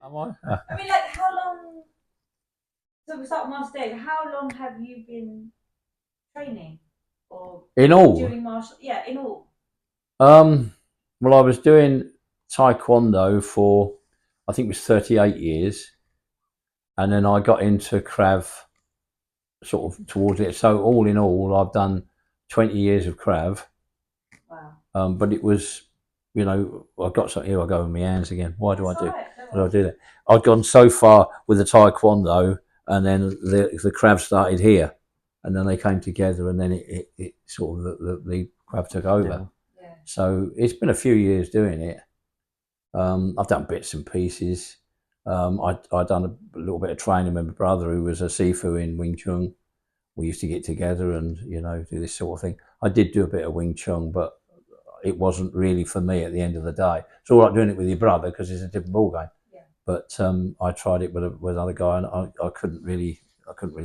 Am I? I mean, like, how long? So we start Master Dave. How long have you been training or In all, doing martial? Yeah, in all. um, well, I was doing Taekwondo for, I think it was 38 years. And then I got into Krav sort of towards it. So all in all, I've done 20 years of Krav. Wow. But it was, I've got something here. I go with my hands again. That's all right. Don't Why do I worry. do that? I'd gone so far with the Taekwondo, and then the Krav started here, and then they came together, and then it sort of the Krav took over. Yeah. So it's been a few years doing it. I've done bits and pieces. I'd done a little bit of training with my brother, who was a Sifu in Wing Chun. We used to get together and do this sort of thing. I did do a bit of Wing Chun, but it wasn't really for me at the end of the day. It's all right doing it with your brother because it's a different ball game. Yeah. But I tried it with another guy, and I couldn't really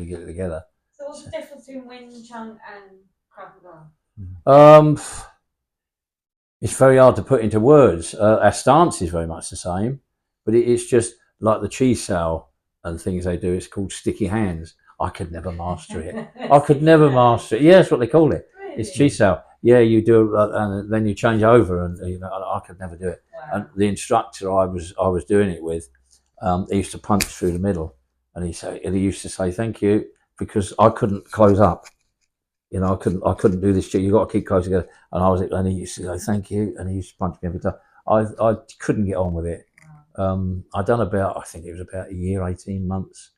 get it together. So what's the difference between Wing Chun and Krav Maga? Um, it's very hard to put into words. Our stance is very much the same, but it's just like the chi sao and things they do. It's called sticky hands. I could never master it. I could never master it. Yeah, that's what they call it. Really? It's chi sao. Yeah, you do, and then you change over, and I could never do it. Wow. And the instructor I was doing it with, he used to punch through the middle, and he used to say thank you because I couldn't close up. I couldn't do this. You got to keep close together. And he used to go, thank you. And he used to punch me every time. I couldn't get on with it. I done about, I think it was about a year, 18 months.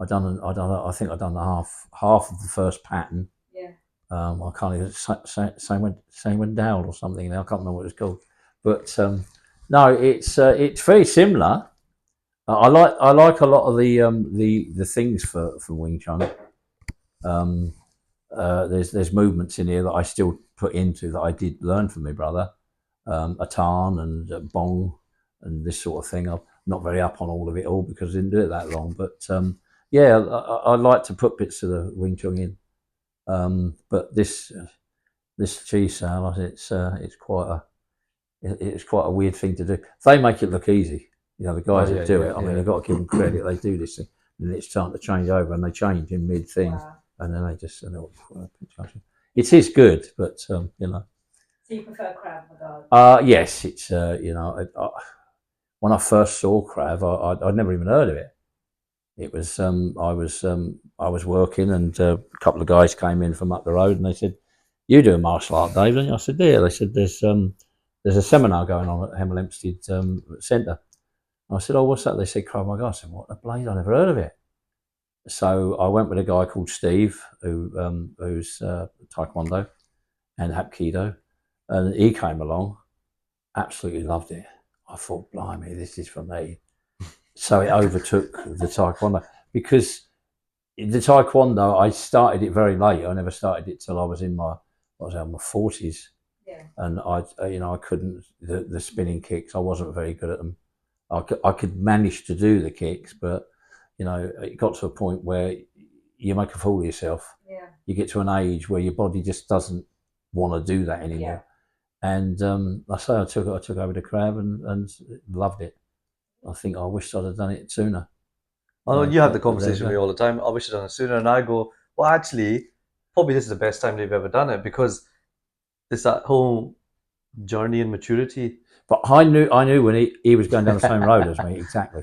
I think I done the half of the first pattern. Yeah. I can't even, Same Dowd or something. I can't remember what it's called. But, no, it's very similar. I like a lot of the things from Wing Chun. There's movements in here that I still put into that I did learn from my brother, a tarn and a bong and this sort of thing. I'm not very up on all of it all because I didn't do it that long, but yeah, I like to put bits of the Wing Chun in. But this cheese salad, it's quite a weird thing to do. They make it look easy, the guys that do it. I mean, they've got to give them credit. They do this thing, and it's time to change over, and they change in mid thing. Wow. And then they just it is good, but So you prefer Krav Maga? yes, it's when I first saw Krav, I'd never even heard of it. It was I was working, and a couple of guys came in from up the road, and they said, "You do a martial art, Dave?" And I said, "Yeah." They said, "There's a seminar going on at Hemel Hempstead Centre." I said, "Oh, what's that?" They said, "Krav Maga." I said, "What the blade? I never heard of it." So I went with a guy called Steve, who's Taekwondo and Hapkido, and he came along, absolutely loved it. I thought, blimey, this is for me. So it overtook the Taekwondo because the Taekwondo, I started it very late. I never started it till I was in my 40s. Yeah. And I couldn't, the spinning kicks, I wasn't very good at them. I could manage to do the kicks, but it got to a point where you make a fool of yourself. Yeah. You get to an age where your body just doesn't want to do that anymore. Yeah. And I took over the Krav and loved it. I think I wished I'd have done it sooner. Oh, you have the conversation with me all the time. I wish I'd done it sooner. And I go, well, actually, probably this is the best time they've ever done it because it's that whole journey and maturity. But I knew when he was going down the same road as me, exactly.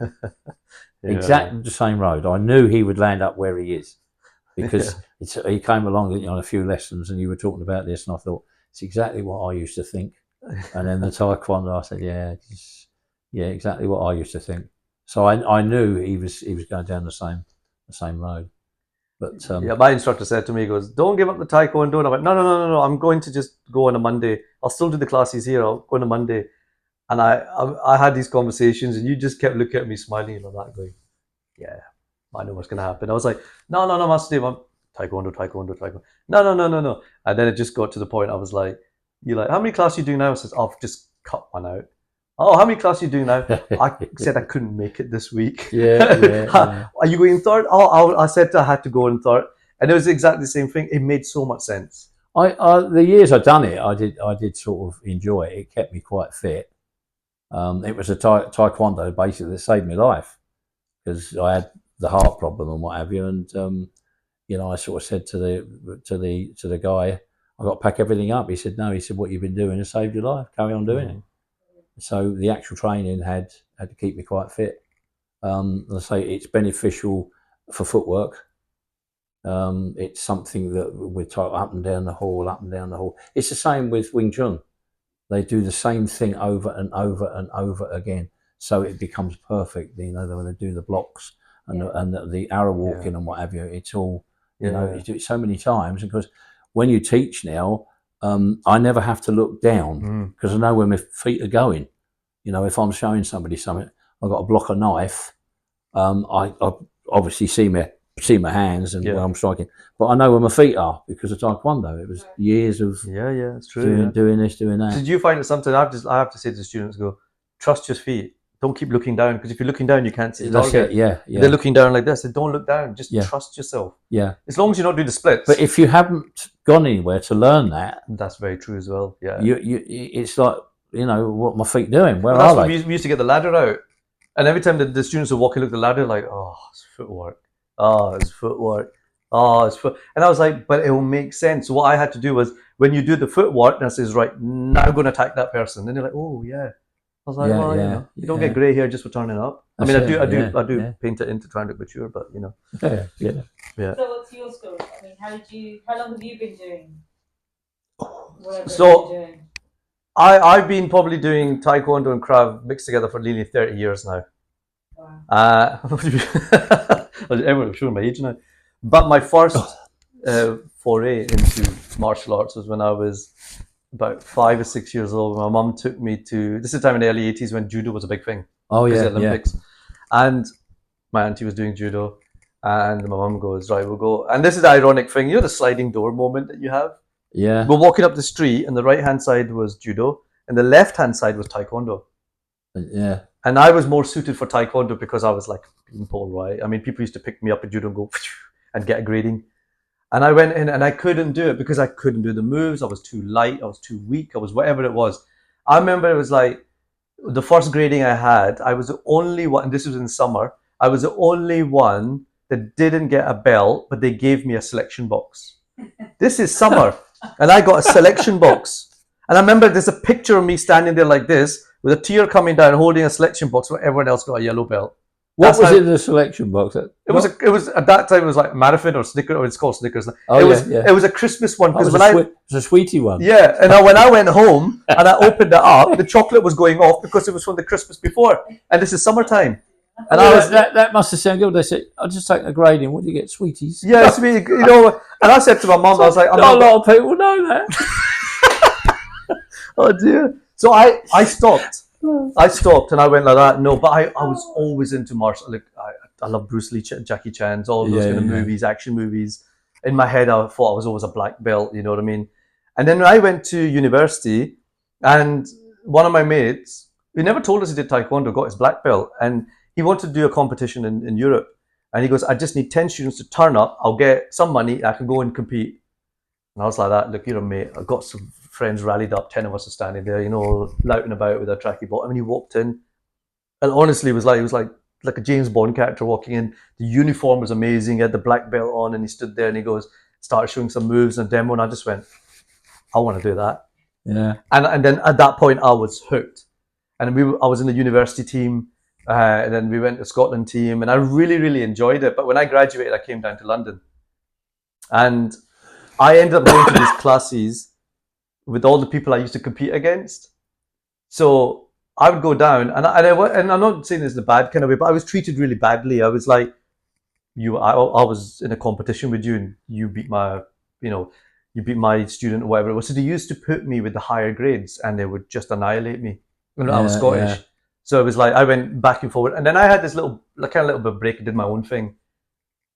Yeah. Exactly the same road. I knew he would land up where he is because he came along on a few lessons and you were talking about this, and I thought it's exactly what I used to think. And then the Taekwondo, I said, yeah, exactly what I used to think. So I knew he was going down the same road. But my instructor said to me, he goes, "Don't give up the Taekwondo." And I went, no. I'm going to just go on a Monday. I'll still do the classes here. I'll go on a Monday. And I had these conversations, and you just kept looking at me, smiling like that, going, "Yeah, I know what's going to happen." I was like, "No, Master Dave, I'm Taekwondo. No. And then it just got to the point. I was like, "You're like, how many classes you do now?" I says, "I've just cut one out." "Oh, how many classes you do now?" I said I couldn't make it this week. Yeah. Are you going third? Oh, I said I had to go in third, and it was exactly the same thing. It made so much sense. The years I've done it, I did sort of enjoy it. It kept me quite fit. It was a taekwondo basically that saved my life because I had the heart problem and what have you. And you know, I sort of said to the guy, I got to pack everything up. He said, no. He said, what you've been doing has saved your life. Carry on doing it. So the actual training had to keep me quite fit. I say it's beneficial for footwork. It's something that we talk up and down the hall, up and down the hall. It's the same with Wing Chun. They do the same thing over and over and over again, so it becomes perfect. You know, when they do the blocks and the arrow walking and what have you, it's all, you know, you do it so many times. Because when you teach now, I never have to look down because I know where my feet are going. You know, if I'm showing somebody something, I've got to block a knife. I obviously see my hands and where I'm striking, but I know where my feet are because of taekwondo. It was years of it's true. Doing this, doing that. Did you find it something? I have to say to the students, go trust your feet. Don't keep looking down, because if you're looking down, you can't see the target. Yeah. They're looking down like this. They don't look down. Just trust yourself. Yeah. As long as you're not doing the splits. But if you haven't gone anywhere to learn that, that's very true as well. Yeah. It's like, you know, what are my feet doing? Where are they? We used to get the ladder out, and every time the students would walk and look at the ladder, like, oh, it's footwork. Oh, it's footwork. Oh, it's foot. And I was like, but it will make sense. So what I had to do was, when you do the footwork, and I says, right, now I'm going to attack that person. And they're like, oh yeah. I was like, well, you know, you don't get grey hair just for turning up. I mean, I do paint it in to try and look mature, but you know. Yeah. So what's your story? I mean, how long have you been doing whatever you're doing? I've been probably doing Taekwondo and Krav mixed together for nearly 30 years now. Wow. Everyone showing my age now. But my first foray into martial arts was when I was about 5 or 6 years old. My mum took me to, this is the time in the early 80s when judo was a big thing. Oh yeah, the Olympics. And my auntie was doing judo, and my mum goes, right, we'll go. And this is the ironic thing, you know, the sliding door moment that you have. Yeah. We're walking up the street, and the right hand side was judo, and the left hand side was taekwondo. Yeah. And I was more suited for taekwondo because I was like a beanpole, right? I mean, people used to pick me up at judo and go and get a grading. And I went in and I couldn't do it because I couldn't do the moves. I was too light. I was too weak. I was whatever it was. I remember it was like the first grading I had, I was the only one, and this was in summer, I was the only one that didn't get a belt, but they gave me a selection box. This is summer. And I got a selection box. And I remember there's a picture of me standing there like this with a tear coming down holding a selection box where everyone else got a yellow belt. What was in the selection box? It was at that time it was like Marathon or Snickers, or it's called Snickers. Oh, it was a Christmas one, because it was a sweetie one. Yeah, and when I went home and I opened it up, the chocolate was going off because it was from the Christmas before, and this is summertime. And that must have sounded good. They said, "I'll just take the grading. What do you get, sweeties?" Yeah, it's me, you know. And I said to my mum, I was like, "Not a lot of people know that." Oh dear. So I stopped. I stopped and I went like that. No, but I was always into martial. Like I love Bruce Lee, Jackie Chan's, all those kind of movies, action movies. In my head, I thought I was always a black belt. You know what I mean? And then when I went to university, and one of my mates, he never told us he did taekwondo, got his black belt, and he wanted to do a competition in Europe. And he goes, I just need 10 students to turn up. I'll get some money. I can go and compete. And I was like that. Look, you're a mate. I got some friends rallied up. 10 of us are standing there, you know, louting about with our tracky ball. I mean, he walked in, and honestly, it was like a James Bond character walking in. The uniform was amazing. He had the black belt on, and he stood there and he goes, started showing some moves and demo, and I just went, I want to do that. Yeah. And then at that point, I was hooked. And I was in the university team, and then we went to Scotland team, and I really, really enjoyed it. But when I graduated, I came down to London, and I ended up going to these classes with all the people I used to compete against. So I would go down, and I'm not saying this in a bad kind of way, but I was treated really badly. I was like, I was in a competition with you, and you beat my student or whatever it was. So they used to put me with the higher grades, and they would just annihilate me. I was Scottish. Yeah. So it was like I went back and forward, and then I had this little bit of break and did my own thing,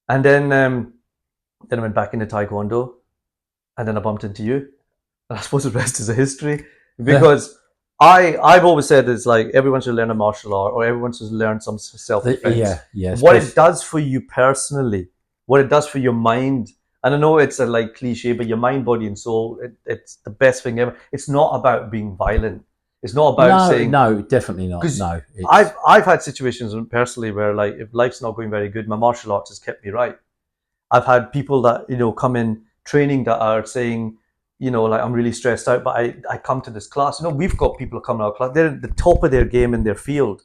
and then I went back into Taekwondo, and then I bumped into you, and I suppose the rest is a history, because I've always said it's like everyone should learn a martial art, or everyone should learn some self-defense. What it does for you personally, what it does for your mind, and I know it's a cliche, but your mind, body, and soul, it's the best thing ever. It's not about being violent. It's not about saying no, definitely not. 'Cause No, it's, I've had situations personally where, like, if life's not going very good, my martial arts has kept me right. I've had people that, you know, come in training that are saying, you know, like, I'm really stressed out, but I come to this class. You know, we've got people come to our class, they're at the top of their game in their field.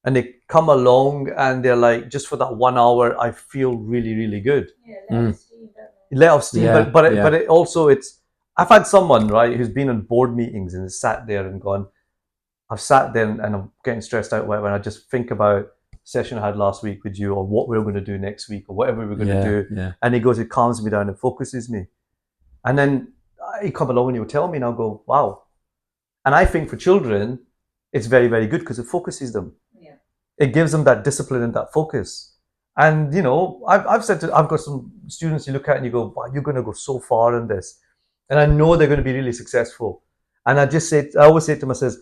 And they come along and they're like, just for that 1 hour, I feel really, really good. Yeah, let us see, don't they? Let off steam, Yeah, but yeah. it also, it's, I've had someone, right, who's been on board meetings and sat there and gone, I've sat there and I'm getting stressed out when I just think about session I had last week with you, or what we're going to do next week, or whatever we're going to do. Yeah. And he goes, it calms me down and focuses me. And then he come along and he'll tell me, and I'll go, wow. And I think for children, it's very, very good because it focuses them. Yeah. It gives them that discipline and that focus. And, you know, I've got some students you look at and you go, wow, you're going to go so far in this. And I know they're going to be really successful. And I always say to them, I says,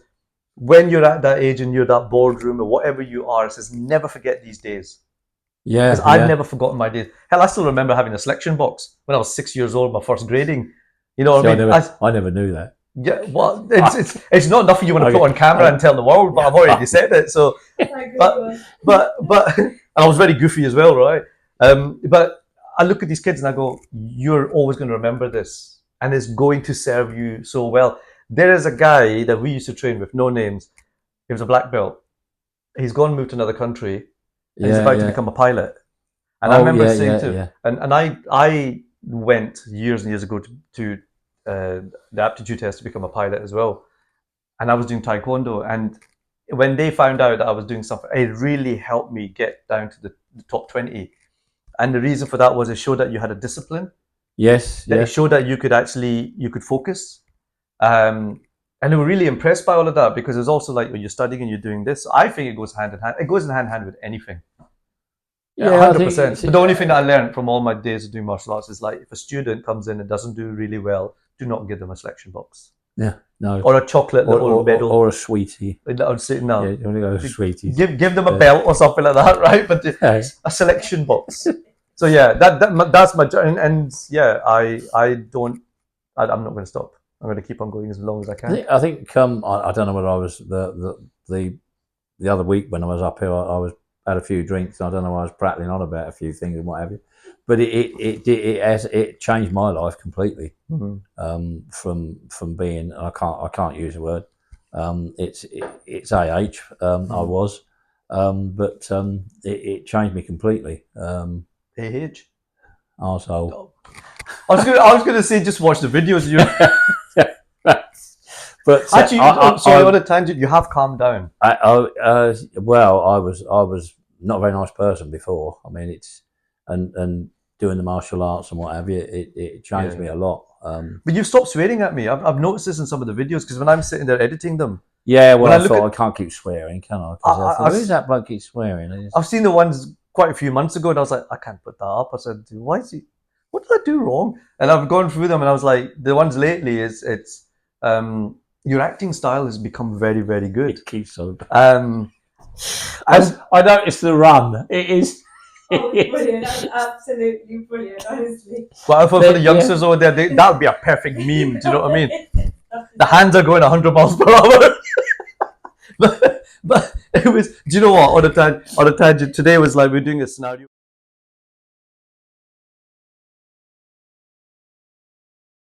when you're at that age and you're that boardroom or whatever you are, it says, never forget these days. Yeah. Because I've never forgotten my days. Hell, I still remember having a selection box when I was 6 years old, my first grading. You know what I mean? I never knew that. Yeah, well, it's not nothing you want to Okay. put on camera and tell the world, but I've already said it. So, but and I was very goofy as well, right? But I look at these kids and I go, you're always going to remember this, and it's going to serve you so well. There is a guy that we used to train with, no names. He was a black belt. He's gone and moved to another country. And he's about to become a pilot. And I remember saying to him, and I went years and years ago to the aptitude test to become a pilot as well. And I was doing taekwondo. And when they found out that I was doing something, it really helped me get down to the top 20. And the reason for that was it showed that you had a discipline. Yes. That it showed that you could focus. And they were really impressed by all of that, because it's also like when you're studying and you're doing this. I think it goes hand in hand. It goes hand in hand with anything. Yeah, 100%. But the only thing that I learned from all my days of doing martial arts is, like, if a student comes in and doesn't do really well, do not give them a selection box. Yeah, no. Or a chocolate little medal. Or a sweetie. I would say no. Yeah, you want to go sweeties. Give them a belt or something like that, right? But a selection box. So yeah, that's my and yeah, I'm not going to stop. I'm going to keep on going as long as I can. I think I don't know whether I was the other week when I was up here. I had a few drinks. And I don't know. I was prattling on about a few things and what have you. But it changed my life completely. Mm-hmm. From being, I can't use the word. It's AH. I was, but it changed me completely. AH. Arsehole. I was going to say, just watch the videos. But actually, on a tangent, you have calmed down. Well, I was not a very nice person before. I mean, and doing the martial arts and what have you, it changed me a lot. But you've stopped swearing at me. I've noticed this in some of the videos, because when I'm sitting there editing them. Yeah, well, I thought I can't keep swearing, can I? Because who's that bloke keep swearing? I've seen the ones quite a few months ago, and I was like, I can't put that up. I said, why is he? What did I do wrong? And I've gone through them, and I was like, the ones lately it's your acting style has become very, very good. It keeps so. I noticed the run. It is. Oh, brilliant! That's absolutely brilliant, honestly. Well, for the youngsters over there, that would be a perfect meme. Do you know what I mean? The hands are going 100 miles per hour. but it was. Do you know what? On a tangent, today was like we're doing a scenario.